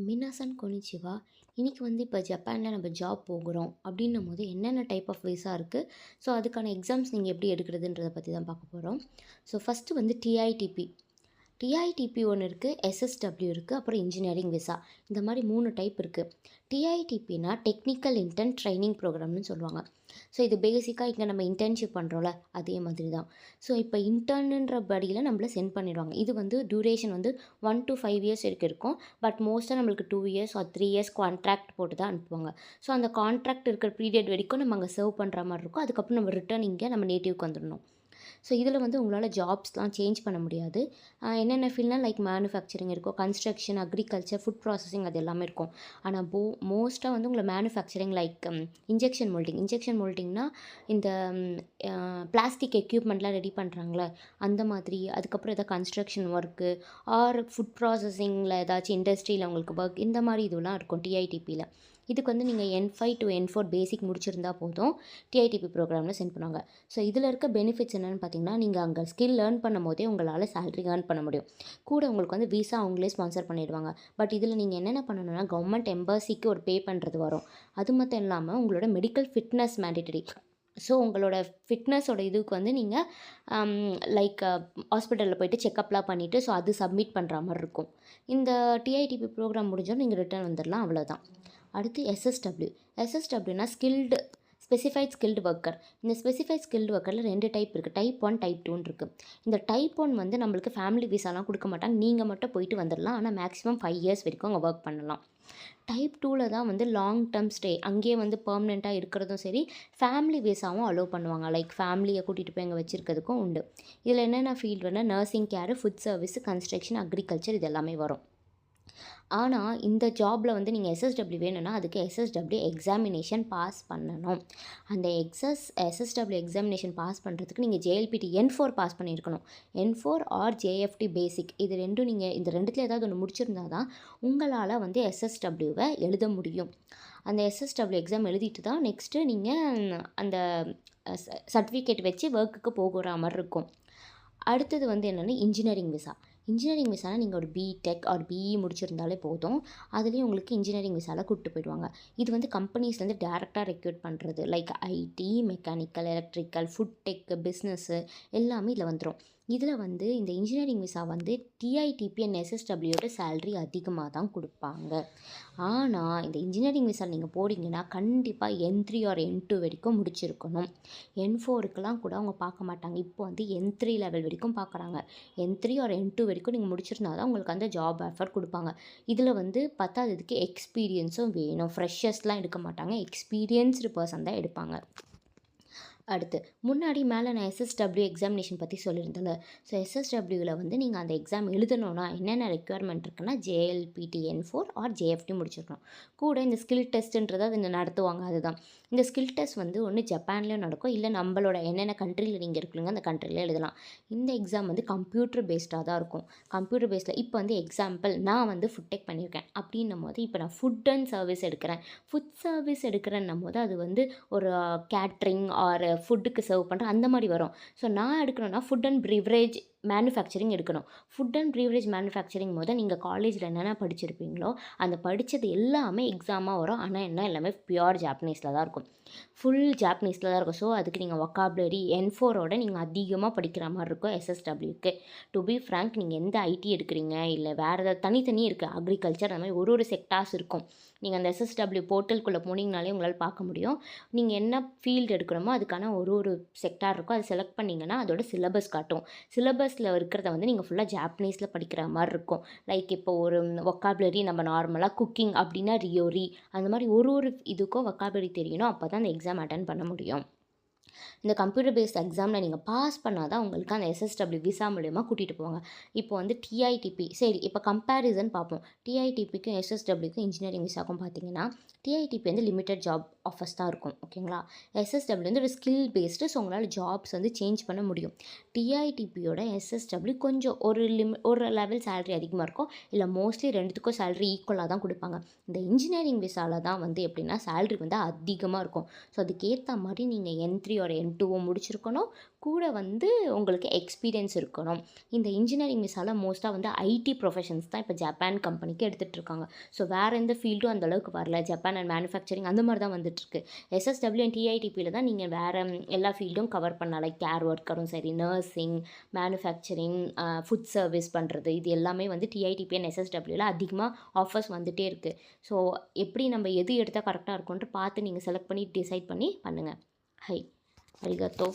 மினாசன் கொனிச்சிவா. இன்னைக்கு இப்போ ஜப்பான்ல நம்ம ஜாப் போகுறோம் அப்படின்னும்போது என்னென்ன டைப் ஆஃப் விசா இருக்குது. ஸோ அதுக்கான எக்ஸாம்ஸ் நீங்கள் எப்படி எடுக்கிறதுன்றத பற்றி தான் பார்க்க போகிறோம். So first டிஐடிபி. டிஐடிபி ஒன்று இருக்குது, எஸ்எஸ்டபிள்யூ இருக்குது, அப்புறம் இன்ஜினியரிங் விசா. இந்த மாதிரி 3 டைப் இருக்குது. டிஐடிபினா டெக்னிக்கல் இன்டர்ன் ட்ரைனிங் ப்ரோக்ராம்னு சொல்லுவாங்க. ஸோ இது பேசிக்காக இங்கே நம்ம இன்டர்ன்ஷிப் பண்ணுறோம்ல, அதே மாதிரி தான். ஸோ இப்போ இன்டர்னுன்ற படியில் நம்மளை சென்ட் பண்ணிடுவாங்க. இது டியூரேஷன் 1 to 5 இயர்ஸ் வரைக்கும் இருக்கும். பட் மோஸ்ட்டாக நம்மளுக்கு 2 இயர்ஸ் ஆர் 3 இயர்ஸ் கான்ட்ராக்ட் போட்டு தான் அனுப்புவாங்க. ஸோ அந்த கான்ட்ராக்ட் இருக்கிற பீரியட் வரைக்கும் நம்ம அங்கே சர்வ் பண்ணுற மாதிரி இருக்கும். அதுக்கப்புறம் நம்ம ரிட்டர்ன் இங்கே நம்ம நேட்டிவ்க்கு வந்துடணும். ஸோ இதில் உங்களால் ஜாப்ஸ்லாம் சேஞ்ச் பண்ண முடியாது. என்னென்ன ஃபீல்ட்னா லைக் மேனுஃபேக்சரிங் இருக்கும், கன்ஸ்ட்ரக்ஷன், அக்ரிகல்ச்சர், ஃபுட் ப்ராசஸிங் அது எல்லாமே இருக்கும். ஆனால் மோஸ்ட்டாக உங்களை மேனுஃபேக்சரிங் லைக் இன்ஜெக்ஷன் மோல்டிங்னா இந்த பிளாஸ்டிக் எக்யூப்மெண்ட்லாம் ரெடி பண்ணுறாங்களே அந்த மாதிரி. அதுக்கப்புறம் எதாவது கன்ஸ்ட்ரக்ஷன் ஒர்க்கு ஆர் ஃபுட் ப்ராசஸிங்கில் ஏதாச்சும் இண்டஸ்ட்ரியில் உங்களுக்கு ஒர்க், இந்த மாதிரி இதுலாம் இருக்கும் டிஐடிபியில். இதுக்கு நீங்கள் N5 to N4 பேசிக் முடிச்சிருந்தா போதும், டிஐடிபி ப்ரோக்ராமில் சென்ட் பண்ணுவாங்க. ஸோ இதில் இருக்க பெனிஃபிட்ஸ் என்னென்னு பார்த்தீங்கன்னா, நீங்கள் அங்கே ஸ்கில் லேர்ன் பண்ணும் போதே உங்களால் சேலரி ஏர்ன் பண்ண முடியும். கூட உங்களுக்கு விசா அவங்களே ஸ்பான்சர் பண்ணிடுவாங்க. பட் இதில் நீங்கள் என்னென்ன பண்ணணும்னா, கவர்மெண்ட் எம்பசிக்கு ஒரு பே பண்ணுறது வரும். அது மட்டும் இல்லாமல் உங்களோட மெடிக்கல் ஃபிட்னஸ் மேண்டிட்டரி. ஸோ உங்களோட ஃபிட்னஸோட இதுக்கு நீங்கள் லைக் ஹாஸ்பிட்டலில் போய்ட்டு செக்கப்லாம் பண்ணிவிட்டு ஸோ அது சப்மிட் பண்ணுற மாதிரி இருக்கும். இந்த டிஐடிபி ப்ரோக்ராம் முடிஞ்சாலும் நீங்கள் ரிட்டர்ன் வந்துடலாம், அவ்வளோதான். அடுத்து எஸ்எஸ்டபிள்யூனா ஸ்பெசிஃபைட் ஸ்கில்டு ஒர்க்கர். இந்த ஸ்பெசிஃபைட் ஸ்கில்டு ஒர்க்கரில் 2 டைப் இருக்குது, டைப் 1 டைப் 2 இருக்குது. இந்த டைப் 1 நம்மளுக்கு ஃபேமிலி விசாலாம் கொடுக்க மாட்டாங்க, நீங்கள் மட்டும் போயிட்டு வந்துடலாம். ஆனால் மேக்ஸிமம் 5 இயர்ஸ் வரைக்கும் அங்கே ஒர்க் பண்ணலாம். டைப் 2ல் தான் லாங் டேர்ம் ஸ்டே, அங்கேயே பெர்மனெண்ட்டாக இருக்கிறதும் சரி, ஃபேமிலி விசாவும் அலோவ் பண்ணுவாங்க. லைக் ஃபேமிலியை கூட்டிகிட்டு போய் அங்கே வச்சுருக்கிறதுக்கும் உண்டு. இதில் என்னென்ன ஃபீல்டுனா நர்சிங் கேரு, ஃபுட் சர்வீஸ், கன்ஸ்ட்ரக்ஷன், அக்ரிகல்ச்சர் இது எல்லாமே வரும். ஆனால் இந்த ஜாபில் நீங்கள் எஸ்எஸ்டபிள்யூ வேணும்னா அதுக்கு எஸ்எஸ்டபிள்யூ எக்ஸாமினேஷன் பாஸ் பண்ணணும். அந்த எஸ்எஸ்டபிள்யூ எக்ஸாமினேஷன் பாஸ் பண்ணுறதுக்கு நீங்கள் ஜேஎல்பிடி N4 பாஸ் பண்ணியிருக்கணும். N4 ஆர் ஜேஎஃப்டி பேசிக், இது ரெண்டும் நீங்கள் இந்த ரெண்டுத்தில் ஏதாவது ஒன்று முடிச்சிருந்தா தான் உங்களால் எஸ்எஸ்டபிள்யூவை எழுத முடியும். அந்த எஸ்எஸ்டபிள்யூ எக்ஸாம் எழுதிட்டு தான் நெக்ஸ்ட்டு நீங்கள் அந்த சர்டிஃபிகேட் வச்சு ஒர்க்குக்கு போகிற மாதிரி இருக்கும். அடுத்தது என்னென்னா இன்ஜினியரிங் விசா. இன்ஜினியரிங் விசாவில் நீங்கள் ஒரு பிடெக் ஆர் பிஇ முடிச்சிருந்தாலே போதும். அதுலேயும் உங்களுக்கு இன்ஜினியரிங் விசாவில் கூப்பிட்டு போயிடுவாங்க. இது கம்பெனிஸ்லேருந்து டேரெக்டாக ரெக்ரூட் பண்ணுறது. Like IT, mechanical, electrical, food tech, business எல்லாமே இதில் வந்துடும். இதில் இந்த இன்ஜினியரிங் விசா டிஐடிபி அண்ட் எஸ்எஸ்டபிள்யூட சேலரி அதிகமாக தான் கொடுப்பாங்க. ஆனால் இந்த இன்ஜினியரிங் விசா நீங்கள் போகிறீங்கன்னா கண்டிப்பாக N3 ஆர் N2 வரைக்கும் முடிச்சிருக்கணும். N4க்குலாம் கூட அவங்க பார்க்க மாட்டாங்க. இப்போ N3 லெவல் வரைக்கும் பார்க்குறாங்க. N3 ஆர் N2 வரைக்கும் நீங்கள் முடிச்சிருந்தா தான் உங்களுக்கு அந்த ஜாப் ஆஃபர் கொடுப்பாங்க. இதில் பத்தாததுக்கு எக்ஸ்பீரியன்ஸும் வேணும். ஃப்ரெஷர்ஸ்லாம் எடுக்க மாட்டாங்க, எக்ஸ்பீரியன்ஸ்டு பர்சன் தான் எடுப்பாங்க. அடுத்து முன்னாடி மேலே நான் எஸ்எஸ்டபிள்யூ எக்ஸாமினேஷன் பற்றி சொல்லியிருந்தேன்ல. ஸோ எஸ்எஸ்டபிள்யூவில் நீங்கள் அந்த எக்ஸாம் எழுதணுன்னா என்னென்ன ரெக்குயர்மெண்ட் இருக்குன்னா ஜேஎல்பிடி N4 ஆர் ஜேஎஃப்டி முடிச்சிருக்கணும். கூட இந்த ஸ்கில் டெஸ்ட்டுன்றதை அது நடத்துவாங்க. அதுதான் இந்த ஸ்கில் டெஸ்ட் ஒன்று ஜப்பான்லேயும் நடக்கும், இல்லை நம்மளோட என்னென்ன கண்ட்ரியில் நீங்கள் இருக்குங்க அந்த கண்ட்ரியில் எழுதலாம். இந்த எக்ஸாம் கம்ப்யூட்டர் பேஸ்டாக தான் இருக்கும். கம்ப்யூட்டர் பேஸில் இப்போ எக்ஸாம்பிள் நான் ஃபுட் டெக் பண்ணியிருக்கேன் அப்படின்னும் போது இப்போ நான் ஃபுட் அண்ட் சர்வீஸ் எடுக்கிறேன். ஃபுட் சர்வீஸ் எடுக்கிறேன்னும் போது அது ஒரு கேட்ரிங் ஆர் ஃபுட்டுக்கு சர்வ் பண்ணுற அந்த மாதிரி வரும். ஸோ நான் எடுக்கணும்னா ஃபுட் அண்ட் ப்ரிவரேஜ் மேனுஃபேக்சரிங் எடுக்கணும். ஃபுட் அண்ட் ப்ரிவரேஜ் மேனுஃபேக்சரிங் நீங்கள் காலேஜில் என்னென்ன படிச்சிருப்பீங்களோ அந்த படித்தது எல்லாமே எக்ஸாமாக வரும். ஆனால் எல்லாமே பியூர் ஜாப்பனீஸில் தான் இருக்கும், ஃபுல் ஜாப்பனீஸில் தான் இருக்கும். ஸோ அதுக்கு நீங்கள் வொக்காபுலரி N4ஓட நீங்கள் அதிகமாக படிக்கிற மாதிரி இருக்கும். எஸ்எஸ்டபிள்யூக்கு டு பி ஃப்ராங்க், நீங்கள் எந்த ஐடி எடுக்கிறீங்க இல்லை வேறு ஏதாவது தனித்தனி இருக்குது, அக்ரிகல்ச்சர் அந்த மாதிரி ஒரு செக்டார்ஸ் இருக்கும். நீங்கள் அந்த எஸ்எஸ்டபிள்யூ போர்ட்டலுக்குள்ளே போனீங்கனாலே உங்களால் பார்க்க முடியும். நீங்கள் என்ன ஃபீல்டு எடுக்கிறோமோ அதுக்கான ஒரு செக்டார் இருக்கும். அதை செலக்ட் பண்ணிங்கன்னா அதோட சிலபஸ் காட்டும். சிலபஸில் இருக்கிறத நீங்கள் ஃபுல்லாக ஜாப்பனீஸில் படிக்கிற மாதிரி இருக்கும். லைக் இப்போ ஒரு வொக்காபுலரி நம்ம நார்மலாக குக்கிங் அப்படின்னா ரியோரி, அந்த மாதிரி ஒரு இதுக்கும் வொக்காபுலரி தெரியணும். அப்போ தான் அந்த எக்ஸாம் அட்டன் பண்ண முடியும். இந்த கம்ப்யூட்டர் பேஸ்ட் எக்ஸாமில் நீங்கள் பாஸ் பண்ணால் தான் உங்களுக்கு அந்த எஸ்எஸ்டபிள்யூ விசா மூலயமா கூட்டிகிட்டு போவாங்க. இப்போ டிஐடிபி சரி, இப்போ கம்பேரிசன் பார்ப்போம். டிஐடிபிக்கும் எஸ்எஸ்டபிள்யூக்கும் இன்ஜினியரிங் விசாக்கும் பார்த்தீங்கன்னா டிஐடிபி லிமிட்டட் ஜாப் ஆஃபர்ஸ் தான் இருக்கும், ஓகேங்களா. எஸ்எஸ்டபிள்யூ ஒரு ஸ்கில் பேஸ்டு, ஸோ உங்களால் ஜாப்ஸ் சேஞ்ச் பண்ண முடியும். டிஐடிபியோட எஸ்எஸ்டபிள்யூ கொஞ்சம் ஒரு லெவல் சேலரி அதிகமாக இருக்கும், இல்லை மோஸ்ட்லி ரெண்டுத்துக்கும் சேலரி ஈக்குவலாக தான் கொடுப்பாங்க. இந்த இன்ஜினியரிங் விசாவில் தான் எப்படின்னா சேலரி அதிகமாக இருக்கும். ஸோ அதுக்கேற்ற மாதிரி நீங்கள் N3 ஒரு N2 முடிச்சிருக்கணும். கூட வந்து உங்களுக்கு எக்ஸ்பீரியன்ஸ் இருக்கணும். இந்த இன்ஜினியரிங் விசால மோஸ்ட்டாக வந்து ஐடி ப்ரொஃபஷன்ஸ் தான் இப்போ ஜப்பான் கம்பெனிக்கு எடுத்துகிட்டு இருக்காங்க. ஸோ வேறு எந்த ஃபீல்டும் அந்த அளவுக்கு வரல. ஜப்பான் அண்ட் மேனுஃபேக்சரிங் அந்த மாதிரி தான் வந்துட்டுருக்கு. எஸ்எஸ்டபிள்யூ அண்ட் டிஐடிபியில் தான் நீங்கள் வேறு எல்லா ஃபீல்டும் கவர் பண்ணலாம். லைக் கேர் ஒர்க்கரும் சரி, நர்சிங், மேனுஃபேக்சரிங், ஃபுட் சர்வீஸ் பண்ணுறது, இது எல்லாமே வந்து டிஐடிபி அண்ட் எஸ்எஸ்டபிள்யூவில் அதிகமாக ஆஃபர்ஸ் வந்துகிட்டே இருக்குது. ஸோ எப்படி நம்ம எது எடுத்தால் கரெக்டாக இருக்கும்ன்ட்டு பார்த்து நீங்கள் செலக்ட் பண்ணி டிசைட் பண்ணி பண்ணுங்கள். ஹை, அரிகத்தோ.